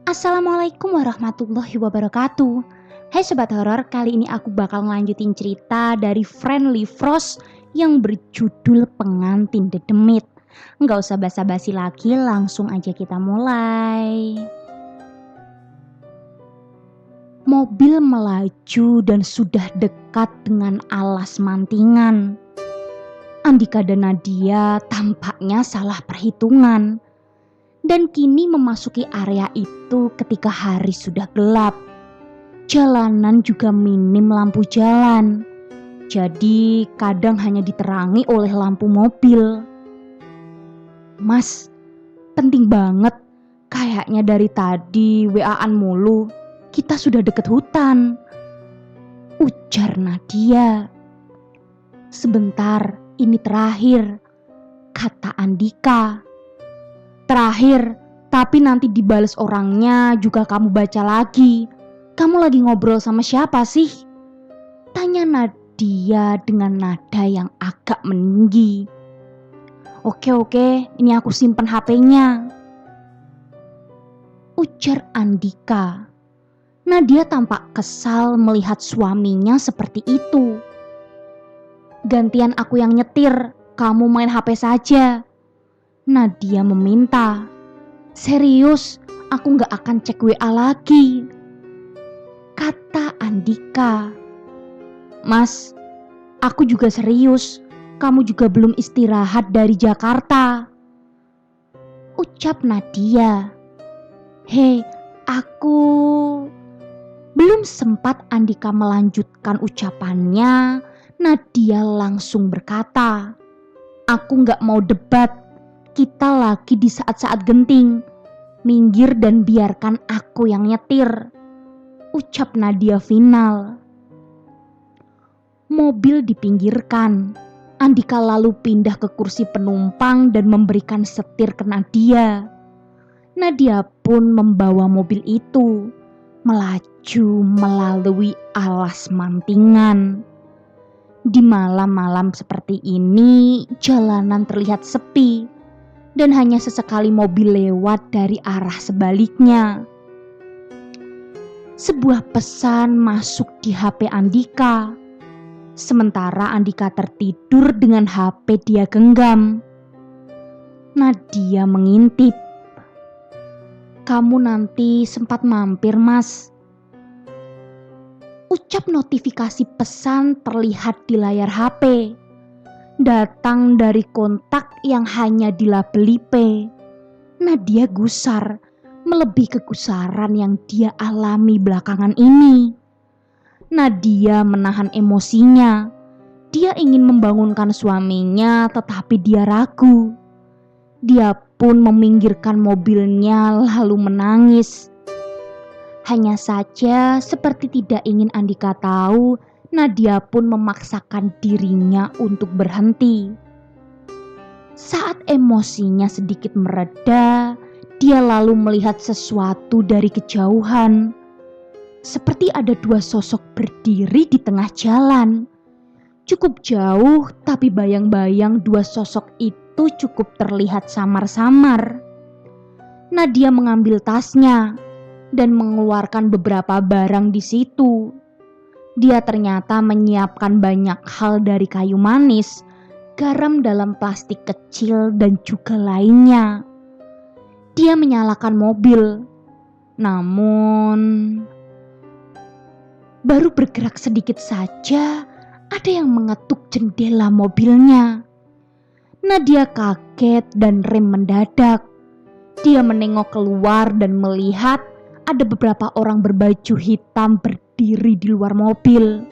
Assalamualaikum warahmatullahi wabarakatuh. Hai sobat horor, kali ini aku bakal ngelanjutin cerita dari Friendly Frost yang berjudul Pengantin Dedemit. Nggak usah basa-basi lagi, langsung aja kita mulai. Mobil melaju dan sudah dekat dengan alas mantingan. Andika dan Nadia tampaknya salah perhitungan. Dan kini memasuki area itu ketika hari sudah gelap. Jalanan juga minim lampu jalan. Jadi kadang hanya diterangi oleh lampu mobil. Mas, penting banget. Kayaknya dari tadi WA-an mulu. Kita sudah deket hutan, ujar Nadia. Sebentar, ini terakhir, kata Andika. Terakhir, tapi nanti dibales orangnya juga kamu baca lagi. Kamu lagi ngobrol sama siapa sih? Tanya Nadia dengan nada yang agak meninggi. Oke, ini aku simpen HP-nya, ujar Andika. Nadia tampak kesal melihat suaminya seperti itu. Gantian aku yang nyetir, kamu main HP saja, Nadia meminta. Serius, aku gak akan cek WA lagi, kata Andika. Mas, aku juga serius. Kamu juga belum istirahat dari Jakarta, ucap Nadia. Hei, aku... Belum sempat Andika melanjutkan ucapannya, Nadia langsung berkata, aku gak mau debat. Kita lagi di saat-saat genting. Minggir dan biarkan aku yang nyetir, ucap Nadia final. Mobil dipinggirkan. Andika lalu pindah ke kursi penumpang dan memberikan setir ke Nadia. Nadia pun membawa mobil itu melaju melalui alas mantingan. Di malam-malam seperti ini, jalanan terlihat sepi. Dan hanya sesekali mobil lewat dari arah sebaliknya. Sebuah pesan masuk di HP Andika. Sementara Andika tertidur dengan HP dia genggam. Nadia mengintip. Kamu nanti sempat mampir, Mas, ucap notifikasi pesan terlihat di layar HP. Datang dari kontak yang hanya dilabeli P. Nadia gusar, melebihi kegusaran yang dia alami belakangan ini. Nadia menahan emosinya. Dia ingin membangunkan suaminya, tetapi dia ragu. Dia pun meminggirkan mobilnya lalu menangis. Hanya saja seperti tidak ingin Andika tahu, Nadia pun memaksakan dirinya untuk berhenti. Saat emosinya sedikit mereda, dia lalu melihat sesuatu dari kejauhan. Seperti ada dua sosok berdiri di tengah jalan. Cukup jauh, tapi bayang-bayang dua sosok itu cukup terlihat samar-samar. Nadia mengambil tasnya dan mengeluarkan beberapa barang di situ. Dia ternyata menyiapkan banyak hal dari kayu manis, garam dalam plastik kecil, dan juga lainnya. Dia menyalakan mobil. Namun, baru bergerak sedikit saja, ada yang mengetuk jendela mobilnya. Nadia kaget dan rem mendadak. Dia menengok keluar dan melihat ada beberapa orang berbaju hitam berdiri di luar mobil.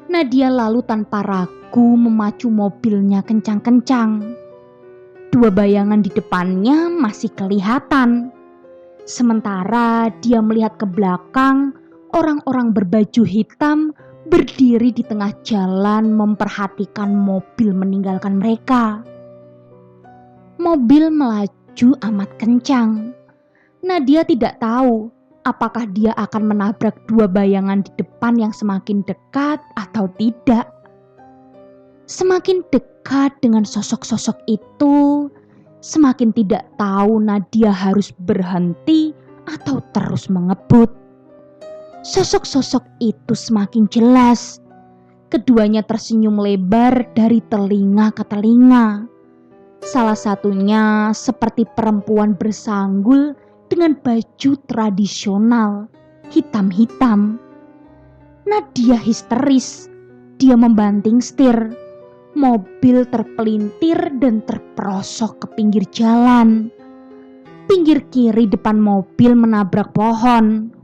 Nadia lalu tanpa ragu memacu mobilnya kencang-kencang. Dua bayangan di depannya masih kelihatan. Sementara dia melihat ke belakang, orang-orang berbaju hitam berdiri di tengah jalan memperhatikan mobil meninggalkan mereka. Mobil melaju amat kencang. Nadia tidak tahu apakah dia akan menabrak dua bayangan di depan yang semakin dekat atau tidak. Semakin dekat dengan sosok-sosok itu, semakin tidak tahu Nadia harus berhenti atau terus mengebut. Sosok-sosok itu semakin jelas. Keduanya tersenyum lebar dari telinga ke telinga. Salah satunya seperti perempuan bersanggul dengan baju tradisional hitam-hitam. Nadia histeris. Dia membanting setir. Mobil terpelintir dan terperosok ke pinggir jalan. Pinggir kiri depan mobil menabrak pohon.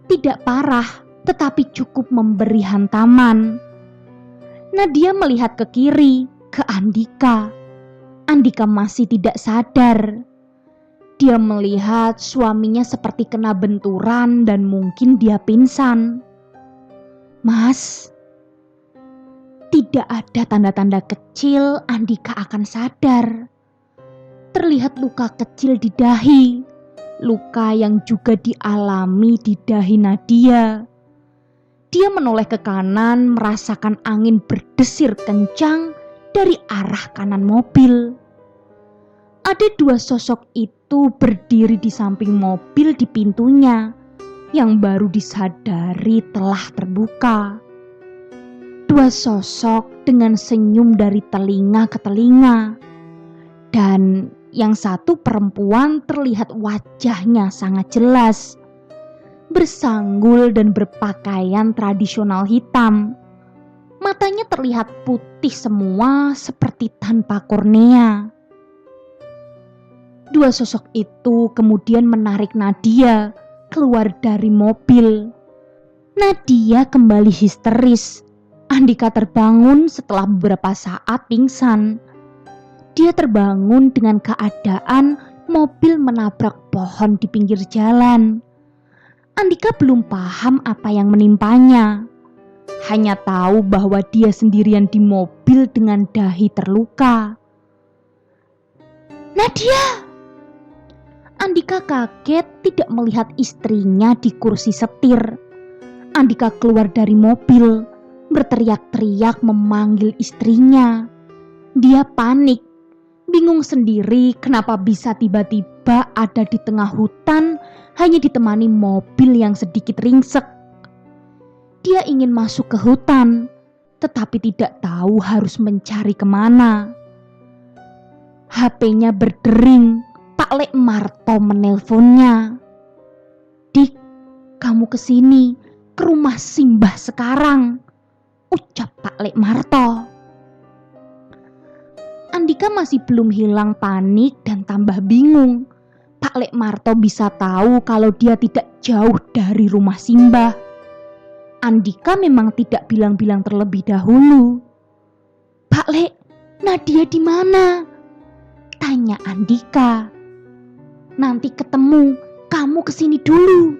Tidak parah, tetapi cukup memberi hantaman. Nadia melihat ke kiri, ke Andika. Andika masih tidak sadar. Dia melihat suaminya seperti kena benturan dan mungkin dia pingsan. Mas, tidak ada tanda-tanda kecil Andika akan sadar. Terlihat luka kecil di dahi. Luka yang juga dialami di dahi Nadia. Dia menoleh ke kanan, merasakan angin berdesir kencang dari arah kanan mobil. Ada dua sosok itu berdiri di samping mobil di pintunya, yang baru disadari telah terbuka. Dua sosok dengan senyum dari telinga ke telinga. Dan yang satu perempuan terlihat wajahnya sangat jelas, bersanggul dan berpakaian tradisional hitam. Matanya terlihat putih semua seperti tanpa kornea. Dua sosok itu kemudian menarik Nadia keluar dari mobil. Nadia kembali histeris. Andika terbangun setelah beberapa saat pingsan. Dia terbangun dengan keadaan mobil menabrak pohon di pinggir jalan. Andika belum paham apa yang menimpanya. Hanya tahu bahwa dia sendirian di mobil dengan dahi terluka. Nadia! Andika kaget tidak melihat istrinya di kursi setir. Andika keluar dari mobil, berteriak-teriak memanggil istrinya. Dia panik. Bingung sendiri kenapa bisa tiba-tiba ada di tengah hutan hanya ditemani mobil yang sedikit ringsek. Dia ingin masuk ke hutan, tetapi tidak tahu harus mencari kemana. HP-nya berdering, Pak Lek Marto menelponnya. Dik, kamu kesini, ke rumah Simbah sekarang, ucap Pak Lek Marto. Andika masih belum hilang panik dan tambah bingung. Pak Lek Marto bisa tahu kalau dia tidak jauh dari rumah Simbah. Andika memang tidak bilang-bilang terlebih dahulu. Pak Lek, Nadia di mana? Tanya Andika. Nanti ketemu, kamu kesini dulu,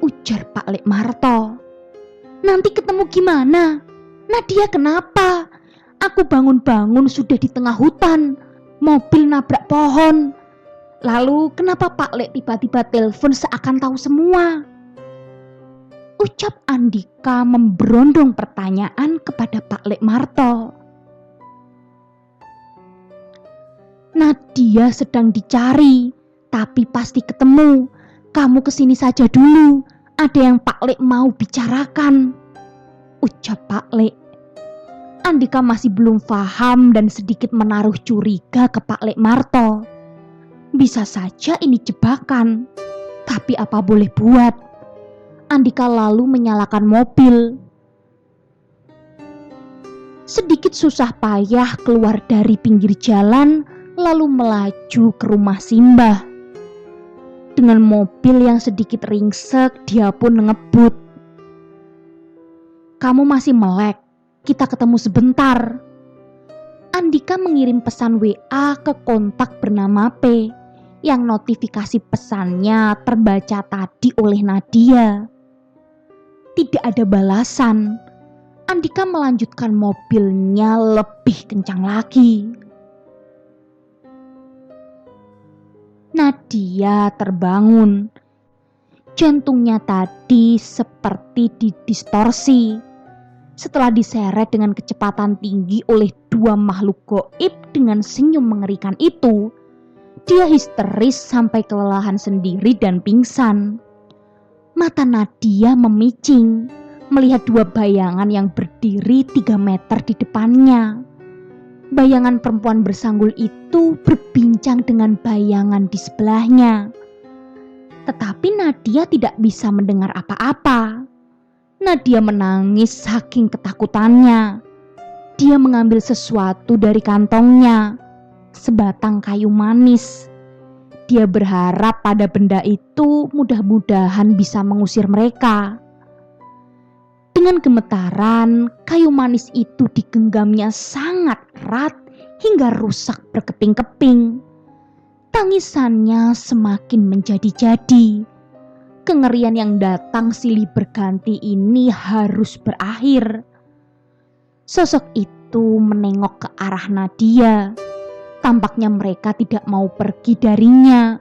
ujar Pak Lek Marto. Nanti ketemu gimana? Nadia kenapa? Aku bangun-bangun sudah di tengah hutan, mobil nabrak pohon. Lalu kenapa Pak Lek tiba-tiba telepon seakan tahu semua? Ucap Andika memberondong pertanyaan kepada Pak Lek Marto. Nadia sedang dicari, tapi pasti ketemu. Kamu kesini saja dulu, ada yang Pak Lek mau bicarakan, ucap Pak Lek. Andika masih belum paham dan sedikit menaruh curiga ke Pak Lek Marto. Bisa saja ini jebakan, tapi apa boleh buat. Andika lalu menyalakan mobil. Sedikit susah payah keluar dari pinggir jalan, lalu melaju ke rumah Simbah. Dengan mobil yang sedikit ringsek, dia pun ngebut. Kamu masih melek? Kita ketemu sebentar. Andika mengirim pesan WA ke kontak bernama P, yang notifikasi pesannya terbaca tadi oleh Nadia. Tidak ada balasan. Andika melanjutkan mobilnya lebih kencang lagi. Nadia terbangun. Jantungnya tadi seperti didistorsi. Setelah diseret dengan kecepatan tinggi oleh dua makhluk goib dengan senyum mengerikan itu, Dia histeris sampai kelelahan sendiri dan pingsan. Mata Nadia memicing melihat dua bayangan yang berdiri 3 meter di depannya. Bayangan perempuan bersanggul itu berbincang dengan bayangan di sebelahnya. Tetapi Nadia tidak bisa mendengar apa-apa. Nadia menangis saking ketakutannya. Dia mengambil sesuatu dari kantongnya, sebatang kayu manis. Dia berharap pada benda itu mudah-mudahan bisa mengusir mereka. Dengan gemetaran, kayu manis itu digenggamnya sangat erat hingga rusak berkeping-keping. Tangisannya semakin menjadi-jadi. Kengerian yang datang silih berganti ini harus berakhir. Sosok itu menengok ke arah Nadia. Tampaknya mereka tidak mau pergi darinya.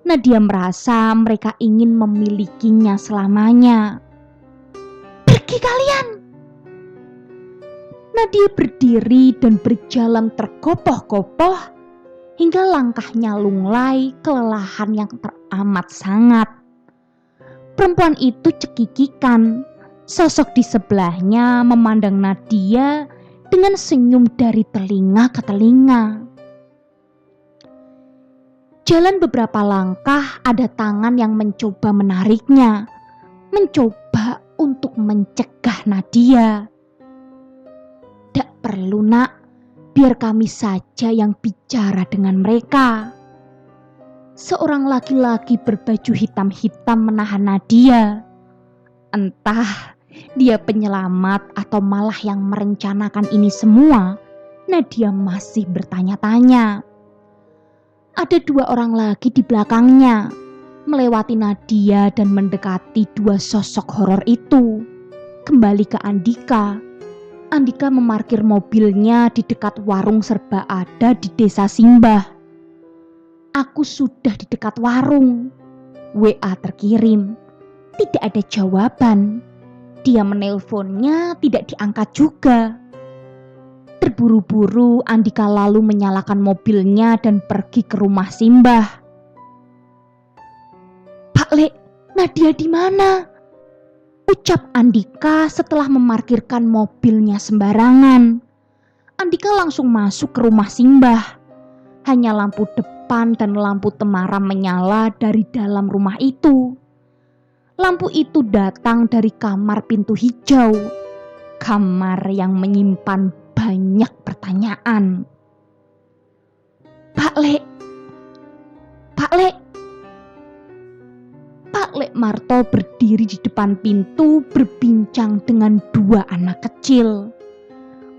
Nadia merasa mereka ingin memilikinya selamanya. Pergi kalian! Nadia berdiri dan berjalan tergopoh-gopoh hingga langkahnya lunglai kelelahan yang teramat sangat. Perempuan itu cekikikan. Sosok di sebelahnya memandang Nadia dengan senyum dari telinga ke telinga. Jalan beberapa langkah, ada tangan yang mencoba menariknya, mencoba untuk mencegah Nadia. "Tak perlu, Nak, biar kami saja yang bicara dengan mereka." Seorang laki-laki berbaju hitam-hitam menahan Nadia. Entah dia penyelamat atau malah yang merencanakan ini semua, Nadia masih bertanya-tanya. Ada 2 orang lagi di belakangnya, melewati Nadia dan mendekati 2 sosok horor itu. Kembali ke Andika. Andika memarkir mobilnya di dekat warung serba ada di desa Simbah. "Aku sudah di dekat warung." WA terkirim. Tidak ada jawaban. Dia menelponnya tidak diangkat juga. Terburu-buru Andika lalu menyalakan mobilnya dan pergi ke rumah Simbah. "Pak Le, Nadia di mana?" ucap Andika setelah memarkirkan mobilnya sembarangan. Andika langsung masuk ke rumah Simbah. Hanya lampu depan dan lampu temaram menyala dari dalam rumah itu. Lampu itu datang dari kamar pintu hijau, kamar yang menyimpan banyak pertanyaan. "Pak Le, Pak Le." Pak Le Marto berdiri di depan pintu berbincang dengan 2 anak kecil.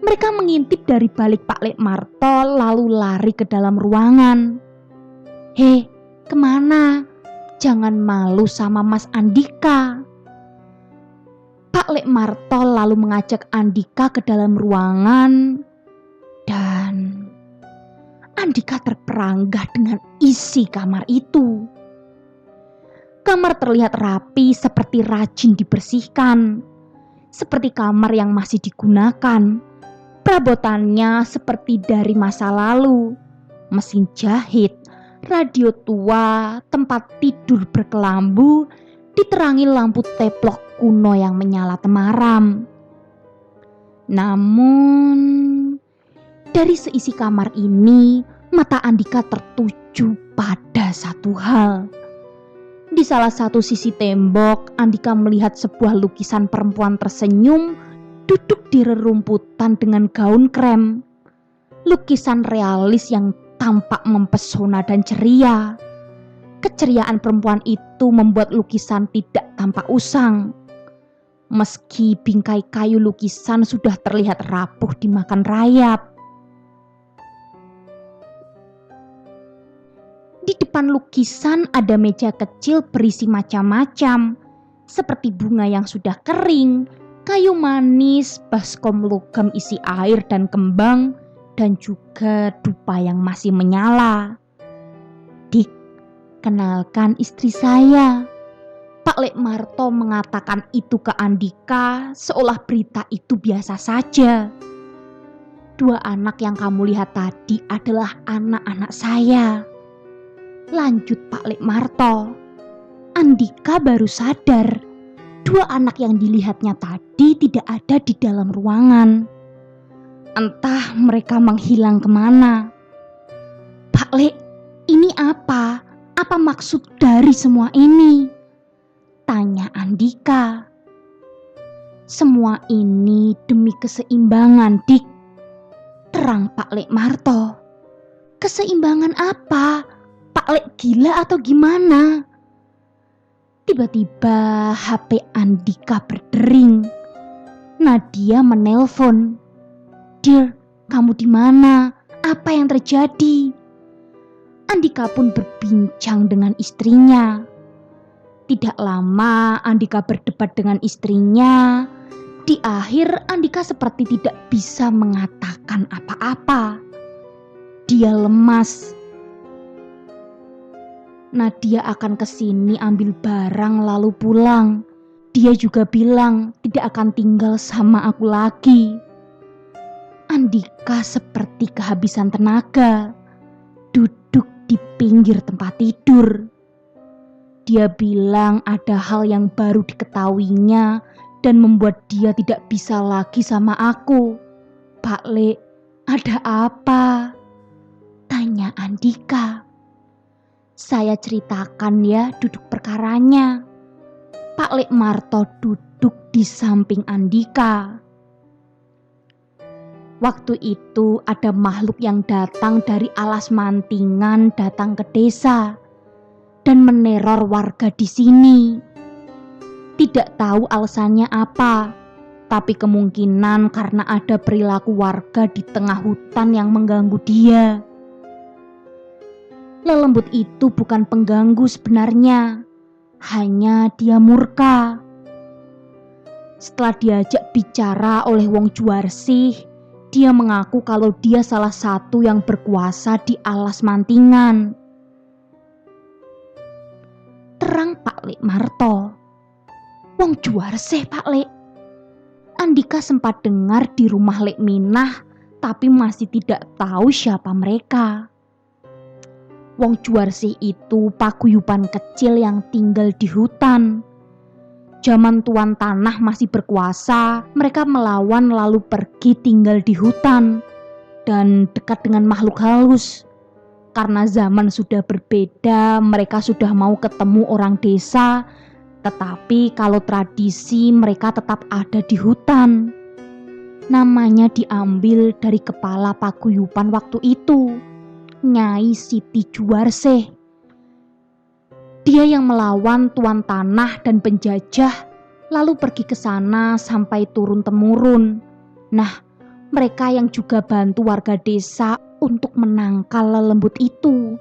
Mereka mengintip dari balik Pak Le Marto lalu lari ke dalam ruangan. "Hei, kemana? Jangan malu sama Mas Andika." Pak Le Marto lalu mengajak Andika ke dalam ruangan dan Andika terperanggah dengan isi kamar itu. Kamar terlihat rapi seperti rajin dibersihkan. Seperti kamar yang masih digunakan. Perabotannya seperti dari masa lalu. Mesin jahit, radio tua, tempat tidur berkelambu, diterangi lampu teplok kuno yang menyala temaram. Namun, dari seisi kamar ini, mata Andika tertuju pada satu hal. Di salah satu sisi tembok, Andika melihat sebuah lukisan perempuan tersenyum duduk di rerumputan dengan gaun krem. Lukisan realis yang tampak mempesona dan ceria. Keceriaan perempuan itu membuat lukisan tidak tampak usang. Meski bingkai kayu lukisan sudah terlihat rapuh dimakan rayap. Di depan lukisan ada meja kecil berisi macam-macam, seperti bunga yang sudah kering, kayu manis, baskom logam isi air dan kembang, dan juga dupa yang masih menyala. "Dik, kenalkan istri saya." Pak Le Marto mengatakan itu ke Andika seolah berita itu biasa saja. "2 anak yang kamu lihat tadi adalah anak-anak saya." Lanjut Pak Lek Marto. Andika baru sadar 2 anak yang dilihatnya tadi tidak ada di dalam ruangan. Entah mereka menghilang kemana. Pak Lek, ini apa? Apa maksud dari semua ini? Tanya Andika. Semua ini demi keseimbangan, Dik. Terang Pak Lek Marto. Keseimbangan apa? Pak Lek gila atau gimana? Tiba-tiba HP Andika berdering. Nadia menelpon. "Dear, kamu di mana? Apa yang terjadi?" Andika pun berbincang dengan istrinya. Tidak lama Andika berdebat dengan istrinya. Di akhir Andika seperti tidak bisa mengatakan apa-apa. Dia lemas. Nadia akan kesini ambil barang lalu pulang. Dia juga bilang tidak akan tinggal sama aku lagi. Andika seperti kehabisan tenaga, duduk di pinggir tempat tidur. Dia bilang ada hal yang baru diketahuinya dan membuat dia tidak bisa lagi sama aku. "Pak Le, ada apa?" tanya Andika. "Saya ceritakan ya duduk perkaranya." Pak Lek Marto duduk di samping Andika. Waktu itu ada makhluk yang datang dari alas Mantingan datang ke desa dan meneror warga di sini. Tidak tahu alasannya apa, tapi kemungkinan karena ada perilaku warga di tengah hutan yang mengganggu dia. Lelembut itu bukan pengganggu sebenarnya, hanya dia murka. Setelah diajak bicara oleh Wong Juarsih, dia mengaku kalau dia salah satu yang berkuasa di alas Mantingan. Terang Pak Lek Marto. "Wong Juarsih, Pak Lek?" Andika sempat dengar di rumah Lek Minah, tapi masih tidak tahu siapa mereka. Wong Juarsih itu paguyuban kecil yang tinggal di hutan. Zaman tuan tanah masih berkuasa, mereka melawan lalu pergi tinggal di hutan dan dekat dengan makhluk halus. Karena zaman sudah berbeda, mereka sudah mau ketemu orang desa, tetapi kalau tradisi mereka tetap ada di hutan. Namanya diambil dari kepala paguyuban waktu itu, Nyai Siti Juarsih. Dia yang melawan tuan tanah dan penjajah, lalu pergi ke sana sampai turun-temurun. Nah, mereka yang juga bantu warga desa untuk menangkal lelembut itu.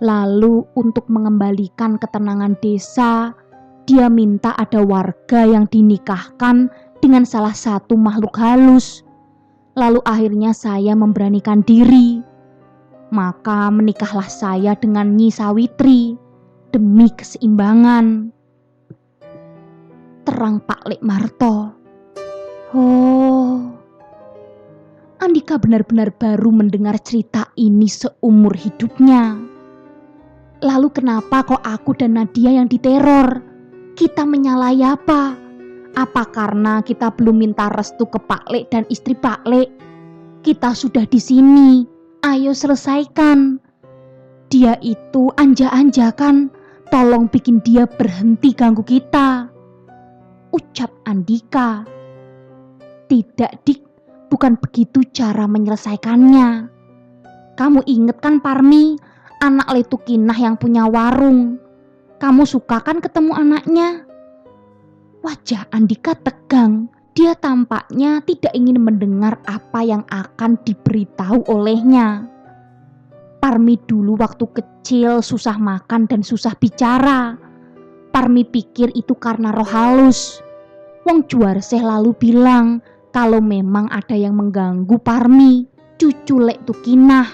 Lalu untuk mengembalikan ketenangan desa, dia minta ada warga yang dinikahkan dengan salah satu makhluk halus. Lalu akhirnya saya memberanikan diri. Maka menikahlah saya dengan Nyi Sawitri demi keseimbangan. Terang Pak Lek Marto. Oh, Andika benar-benar baru mendengar cerita ini seumur hidupnya. Lalu kenapa kok aku dan Nadia yang diteror? Kita menyalahi apa? Apa karena kita belum minta restu ke Pak Lek dan istri Pak Lek? Kita sudah di sini, ayo selesaikan. Dia itu anja-anjakan, tolong bikin dia berhenti ganggu kita, ucap Andika. Tidak, Dik, bukan begitu cara menyelesaikannya. Kamu inget kan Parmi, anak Letukinah yang punya warung? Kamu suka kan ketemu anaknya? Wajah Andika tegang. Dia tampaknya tidak ingin mendengar apa yang akan diberitahu olehnya. Parmi dulu waktu kecil susah makan dan susah bicara. Parmi pikir itu karena roh halus. Wong Juarsih lalu bilang kalau memang ada yang mengganggu Parmi, cucu Lek Tukinah.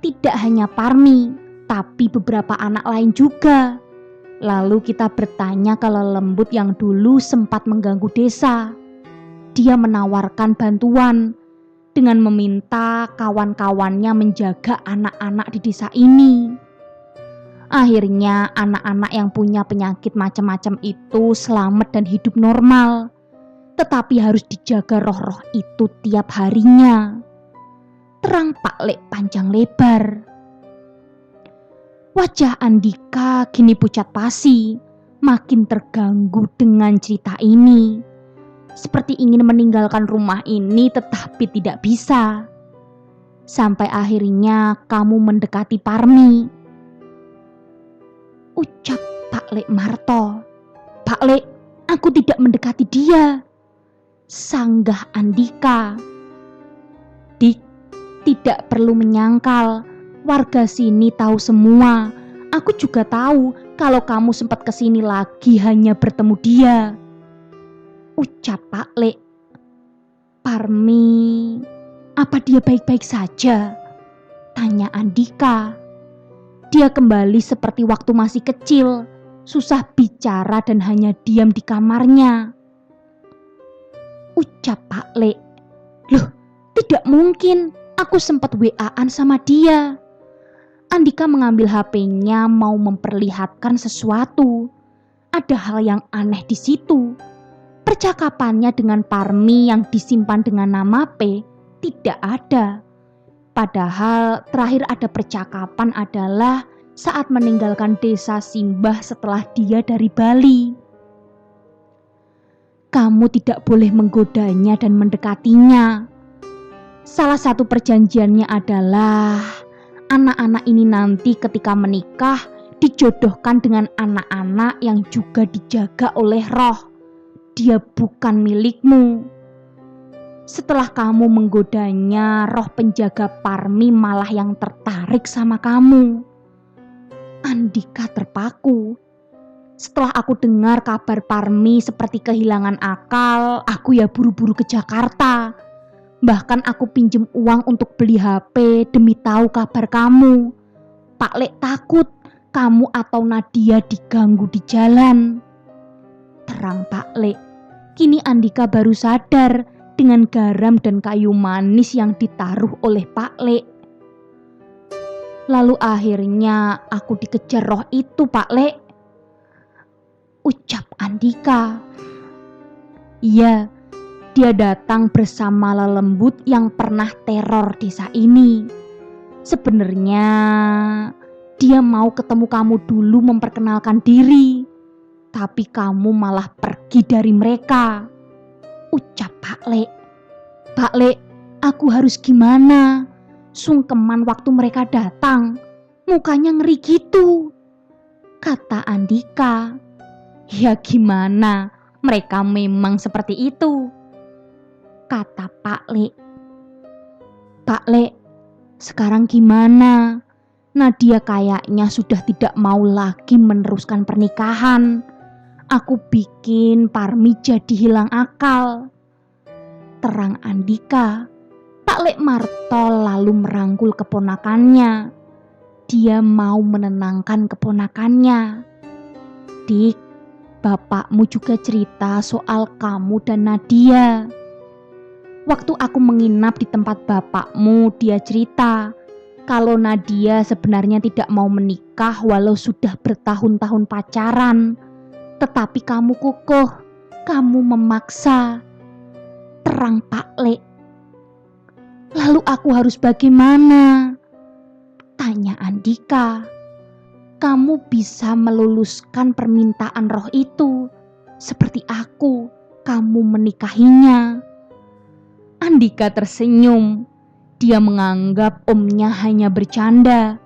Tidak hanya Parmi, tapi beberapa anak lain juga. Lalu kita bertanya ke lelembut yang dulu sempat mengganggu desa. Dia menawarkan bantuan dengan meminta kawan-kawannya menjaga anak-anak di desa ini. Akhirnya anak-anak yang punya penyakit macam-macam itu selamat dan hidup normal. Tetapi harus dijaga roh-roh itu tiap harinya. Terang Pak Lek panjang lebar. Wajah Andika kini pucat pasi, makin terganggu dengan cerita ini. Seperti ingin meninggalkan rumah ini tetapi tidak bisa. Sampai akhirnya kamu mendekati Parmi. Ucap Pak Lek Marto. Pak Lek, aku tidak mendekati dia. Sanggah Andika. Dik, tidak perlu menyangkal. Warga sini tahu semua. Aku juga tahu kalau kamu sempat kesini lagi hanya bertemu dia. Ucap Pak Lek. Parmi, apa dia baik-baik saja? Tanya Andika. Dia kembali seperti waktu masih kecil, susah bicara dan hanya diam di kamarnya. Ucap Pak Lek. Loh, tidak mungkin, aku sempat WA-an sama dia. Andika mengambil HP-nya mau memperlihatkan sesuatu. Ada hal yang aneh di situ. Percakapannya dengan Parmi yang disimpan dengan nama P tidak ada. Padahal terakhir ada percakapan adalah saat meninggalkan desa Simbah setelah dia dari Bali. Kamu tidak boleh menggodanya dan mendekatinya. Salah satu perjanjiannya adalah anak-anak ini nanti ketika menikah dijodohkan dengan anak-anak yang juga dijaga oleh roh. Dia bukan milikmu. Setelah kamu menggodanya, roh penjaga Parmi malah yang tertarik sama kamu. Andika terpaku. Setelah aku dengar kabar Parmi seperti kehilangan akal, aku ya buru-buru ke Jakarta. Bahkan aku pinjem uang untuk beli HP demi tahu kabar kamu. Pak Lek takut kamu atau Nadia diganggu di jalan. Terang Pak Lek. Kini Andika baru sadar dengan garam dan kayu manis yang ditaruh oleh Pak Lek. Lalu akhirnya aku dikejar roh itu, Pak Lek. Ucap Andika. Iya, dia datang bersama lelembut yang pernah teror desa ini. Sebenarnya dia mau ketemu kamu dulu memperkenalkan diri. Tapi kamu malah pergi dari mereka. Ucap Pak Lek. Pak Lek, aku harus gimana? Sungkeman waktu mereka datang. Mukanya ngeri gitu. Kata Andika. Ya gimana? Mereka memang seperti itu. Kata Pak Lek. Pak Lek, sekarang gimana? Nadia kayaknya sudah tidak mau lagi meneruskan pernikahan. Aku bikin Parmi jadi hilang akal. Terang Andika. Pak Lek Marto lalu merangkul keponakannya. Dia mau menenangkan keponakannya. Dik, bapakmu juga cerita soal kamu dan Nadia. Waktu aku menginap di tempat bapakmu, dia cerita kalau Nadia sebenarnya tidak mau menikah walau sudah bertahun-tahun pacaran. Tetapi kamu kukuh, kamu memaksa. Terang Pak Lek. Lalu aku harus bagaimana? Tanya Andika. Kamu bisa meluluskan permintaan roh itu. Seperti aku, kamu menikahinya. Andika tersenyum. Dia menganggap omnya hanya bercanda.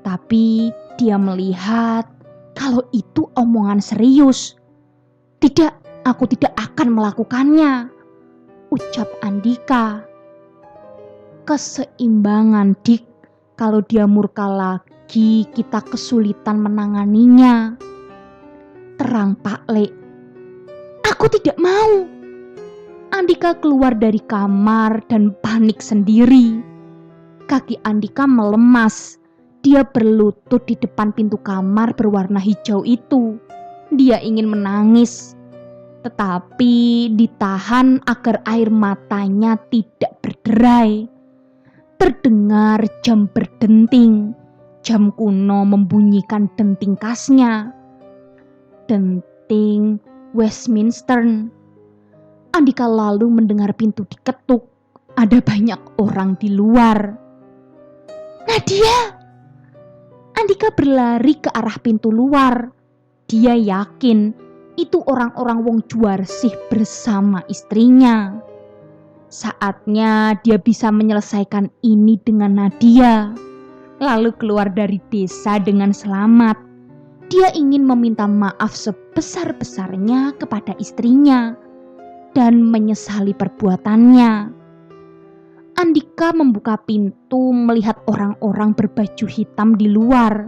Tapi dia melihat kalau itu omongan serius. Tidak, aku tidak akan melakukannya. Ucap Andika. Keseimbangan, Dik. Kalau dia murka lagi, kita kesulitan menanganinya. Terang Pak Lek. Aku tidak mau. Andika keluar dari kamar dan panik sendiri. Kaki Andika melemas. Dia berlutut di depan pintu kamar berwarna hijau itu. Dia ingin menangis, tetapi ditahan agar air matanya tidak berderai. Terdengar jam berdenting. jam kuno membunyikan denting khasnya. Denting Westminster. Andika lalu mendengar pintu diketuk. Ada banyak orang di luar. Nadia! Andika berlari ke arah pintu luar. Dia yakin itu orang-orang Wong Juarsih bersama istrinya. Saatnya dia bisa menyelesaikan ini dengan Nadia. Lalu keluar dari desa dengan selamat. Dia ingin meminta maaf sebesar-besarnya kepada istrinya dan menyesali perbuatannya. Andika membuka pintu melihat orang-orang berbaju hitam di luar.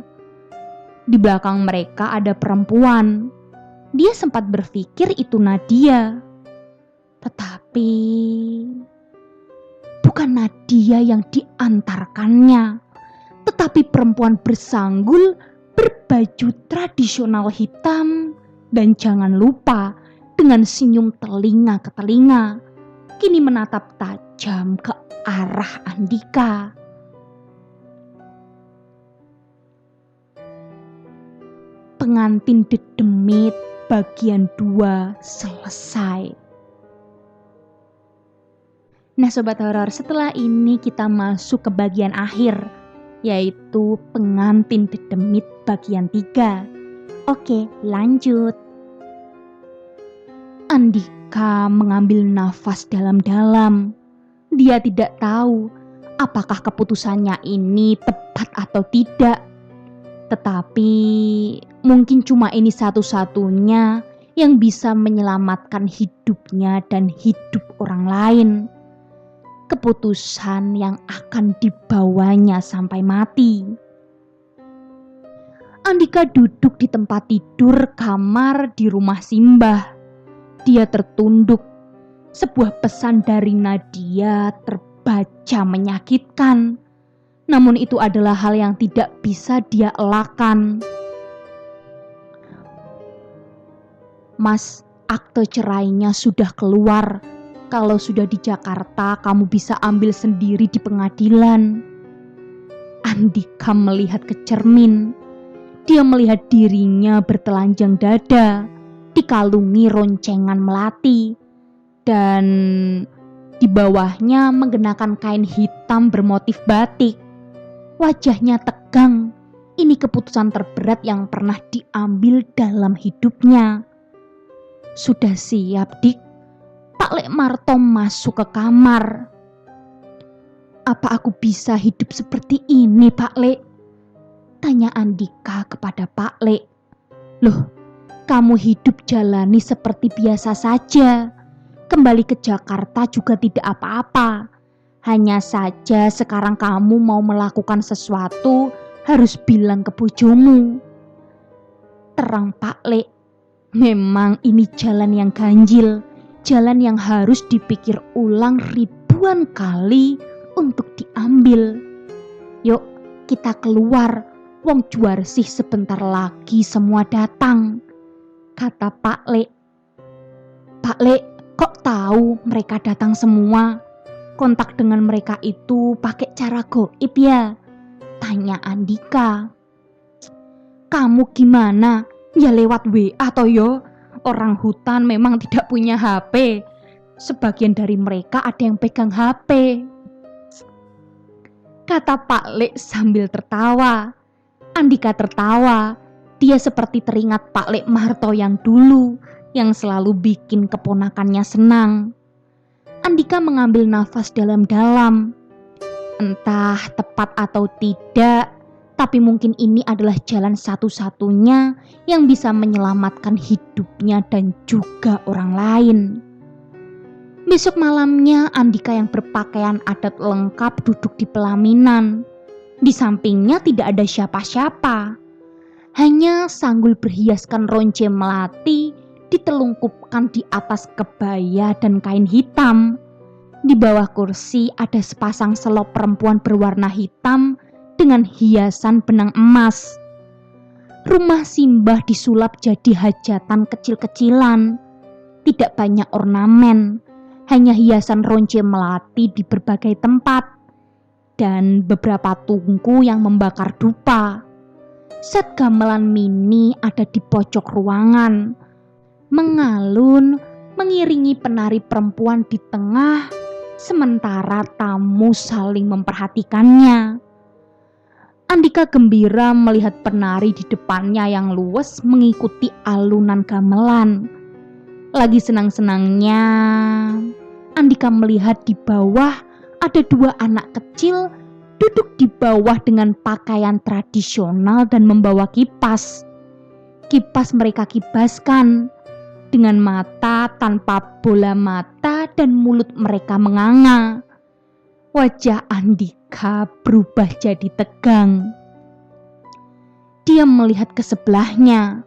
Di belakang mereka ada perempuan. Dia sempat berpikir itu Nadia. Tetapi bukan Nadia yang diantarkannya, tetapi perempuan bersanggul berbaju tradisional hitam dan jangan lupa dengan senyum telinga ke telinga, kini menatap tajam ke arah Andika. Pengantin Dedemit bagian 2 selesai. Nah Sobat Horor, setelah ini kita masuk ke bagian akhir, yaitu Pengantin Dedemit bagian 3. Oke, lanjut. Andika mengambil nafas dalam-dalam. Dia tidak tahu apakah keputusannya ini tepat atau tidak. Tetapi mungkin cuma ini satu-satunya yang bisa menyelamatkan hidupnya dan hidup orang lain. Keputusan yang akan dibawanya sampai mati. Andika duduk di tempat tidur kamar di rumah Simbah. Dia tertunduk. Sebuah pesan dari Nadia terbaca menyakitkan. Namun itu adalah hal yang tidak bisa dia elakkan. Mas, akte cerainya sudah keluar. Kalau sudah di Jakarta, kamu bisa ambil sendiri di pengadilan. Andika melihat ke cermin. Dia melihat dirinya bertelanjang dada, dikalungi roncengan melati, dan di bawahnya mengenakan kain hitam bermotif batik. Wajahnya tegang. Ini keputusan terberat yang pernah diambil dalam hidupnya. Sudah siap, Dik? Pak Lek Marto masuk ke kamar. Apa aku bisa hidup seperti ini, Pak Lek? Tanya Andika kepada Pak Lek. Loh, kamu hidup jalani seperti biasa saja. Kembali ke Jakarta juga tidak apa-apa. Hanya saja sekarang kamu mau melakukan sesuatu harus bilang ke bojomu. Terang Pak Lek. Memang ini jalan yang ganjil. Jalan yang harus dipikir ulang ribuan kali untuk diambil. Yuk kita keluar, Wong Juarsih sebentar lagi semua datang, kata Pak Lek. Pak Lek, kok tahu mereka datang semua? Kontak dengan mereka itu pakai cara goib ya? Tanya Andika. Kamu gimana? Ya lewat WA toh yo? Orang hutan memang tidak punya HP. Sebagian dari mereka ada yang pegang HP, kata Pak Lek sambil tertawa. Andika tertawa. Dia seperti teringat Pak Lek Marto yang dulu, yang selalu bikin keponakannya senang. Andika mengambil nafas dalam-dalam. Entah tepat atau tidak, tapi mungkin ini adalah jalan satu-satunya yang bisa menyelamatkan hidupnya dan juga orang lain. Besok malamnya Andika yang berpakaian adat lengkap duduk di pelaminan. Di sampingnya tidak ada siapa-siapa. Hanya sanggul berhiaskan ronce melati ditelungkupkan di atas kebaya dan kain hitam. Di bawah kursi ada sepasang selop perempuan berwarna hitam dengan hiasan benang emas. Rumah Simbah disulap jadi hajatan kecil-kecilan. Tidak banyak ornamen, hanya hiasan ronce melati di berbagai tempat. dan beberapa tungku yang membakar dupa. Saat gamelan mini ada di pojok ruangan, mengalun mengiringi penari perempuan di tengah, sementara tamu saling memperhatikannya. Andika gembira melihat penari di depannya yang luwes mengikuti alunan gamelan. Lagi senang-senangnya, Andika melihat di bawah ada 2 anak kecil duduk di bawah dengan pakaian tradisional dan membawa kipas. Kipas mereka kibaskan dengan mata tanpa bola mata dan mulut mereka menganga. Wajah Andika berubah jadi tegang. Dia melihat ke sebelahnya.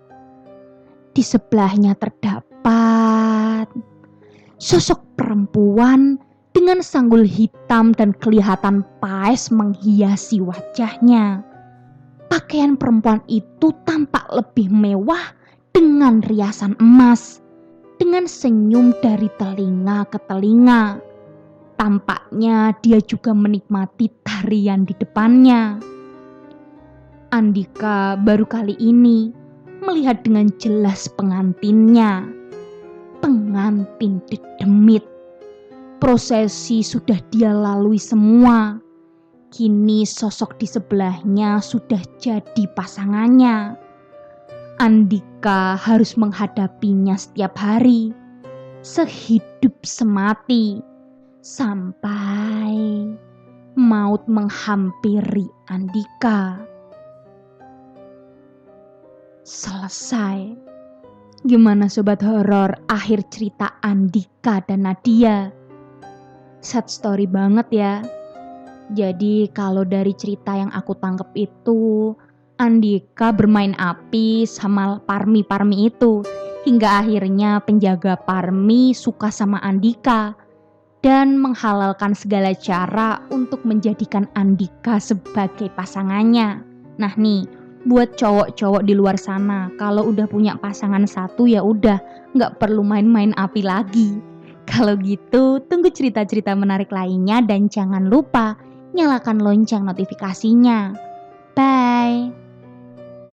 Di sebelahnya terdapat sosok perempuan dengan sanggul hitam dan kelihatan paes menghiasi wajahnya. Pakaian perempuan itu tampak lebih mewah dengan riasan emas, dengan senyum dari telinga ke telinga. Tampaknya dia juga menikmati tarian di depannya. Andika baru kali ini melihat dengan jelas pengantinnya. Pengantin dedemit. Prosesi sudah dia lalui semua. Kini sosok di sebelahnya sudah jadi pasangannya. Andika harus menghadapinya setiap hari, sehidup semati, sampai maut menghampiri Andika. Selesai. Gimana sobat horor akhir cerita Andika dan Nadia? Sad story banget ya. Jadi kalau dari cerita yang aku tangkep itu, Andika bermain api sama Parmi itu, hingga akhirnya penjaga Parmi suka sama Andika dan menghalalkan segala cara untuk menjadikan Andika sebagai pasangannya. Nah nih, buat cowok-cowok di luar sana, kalau udah punya pasangan satu ya udah, nggak perlu main-main api lagi. Kalau gitu, tunggu cerita-cerita menarik lainnya dan jangan lupa nyalakan lonceng notifikasinya.